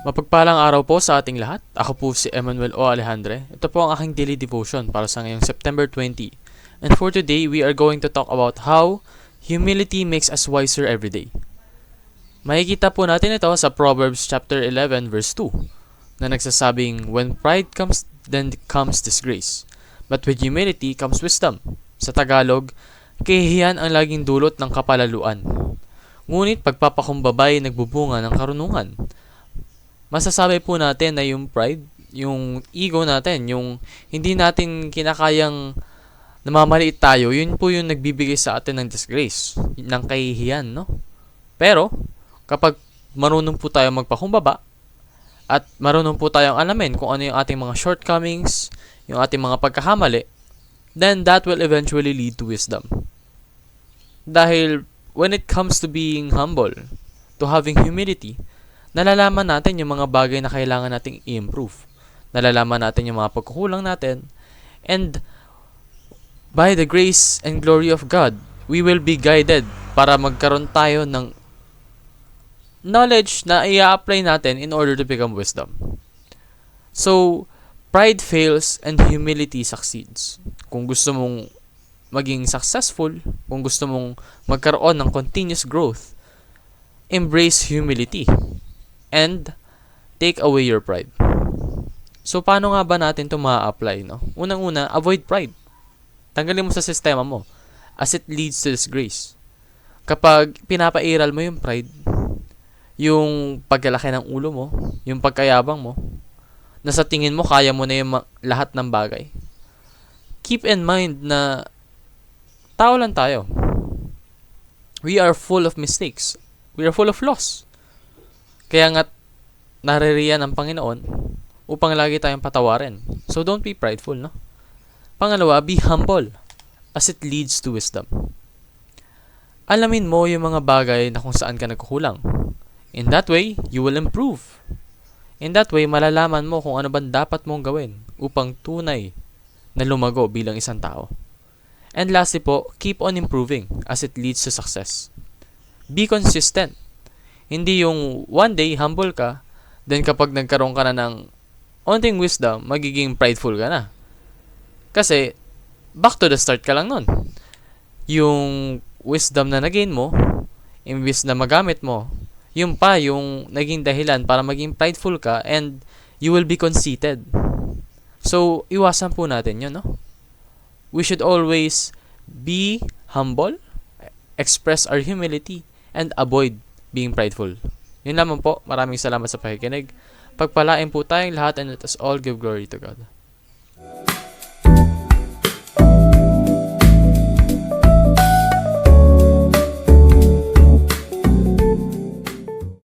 Mapagpalang araw po sa ating lahat. Ako po si Emmanuel O. Alejandre. Ito po ang aking daily devotion para sa ngayong September 20. And for today, we are going to talk about how humility makes us wiser every day. Makikita po natin ito sa Proverbs chapter 11 verse 2 na nagsasabing, "When pride comes, then comes disgrace. But with humility comes wisdom." Sa Tagalog, kahihiyan ang laging dulot ng kapalaluan. Ngunit pagpapakumbabay nagbubunga ng karunungan. Masasabi po natin na yung pride, yung ego natin, yung hindi natin kinakayang namamaliit tayo, yun po yung nagbibigay sa atin ng disgrace, ng kahihiyan, no? Pero, kapag marunong po tayo magpakumbaba, at marunong po tayong alamin kung ano yung ating mga shortcomings, yung ating mga pagkakamali, then that will eventually lead to wisdom. Dahil, when it comes to being humble, to having humility, nalalaman natin yung mga bagay na kailangan nating i-improve. Nalalaman natin yung mga pagkukulang natin. And by the grace and glory of God, we will be guided para magkaroon tayo ng knowledge na i-apply natin in order to become wisdom. So, pride fails and humility succeeds. Kung gusto mong maging successful, kung gusto mong magkaroon ng continuous growth, embrace humility. And take away your pride. So, paano nga ba natin ito ma-apply, no? Unang-una, avoid pride. Tanggalin mo sa sistema mo as it leads to disgrace. Kapag pinapairal mo yung pride, yung pagkalaki ng ulo mo, yung pagkayabang mo, na sa tingin mo kaya mo na yung lahat ng bagay, keep in mind na tao lang tayo. We are full of mistakes. We are full of flaws. Kaya nga, naririyan ang Panginoon upang lagi tayong patawarin. So, don't be prideful, no? Pangalawa, be humble as it leads to wisdom. Alamin mo yung mga bagay na kung saan ka nagkukulang. In that way, you will improve. In that way, malalaman mo kung ano ba dapat mong gawin upang tunay na lumago bilang isang tao. And lastly po, keep on improving as it leads to success. Be consistent. Hindi yung one day humble ka, then kapag nagkaroon ka na ng onting wisdom, magiging prideful ka na. Kasi, back to the start ka lang nun. Yung wisdom na nagain mo, imbis na magamit mo, yung pa yung naging dahilan para maging prideful ka and you will be conceited. So, iwasan po natin yun, no? We should always be humble, express our humility, and avoid being prideful. Yun lamang po. Maraming salamat sa pakikinig. Pagpalain po tayong lahat and let us all give glory to God.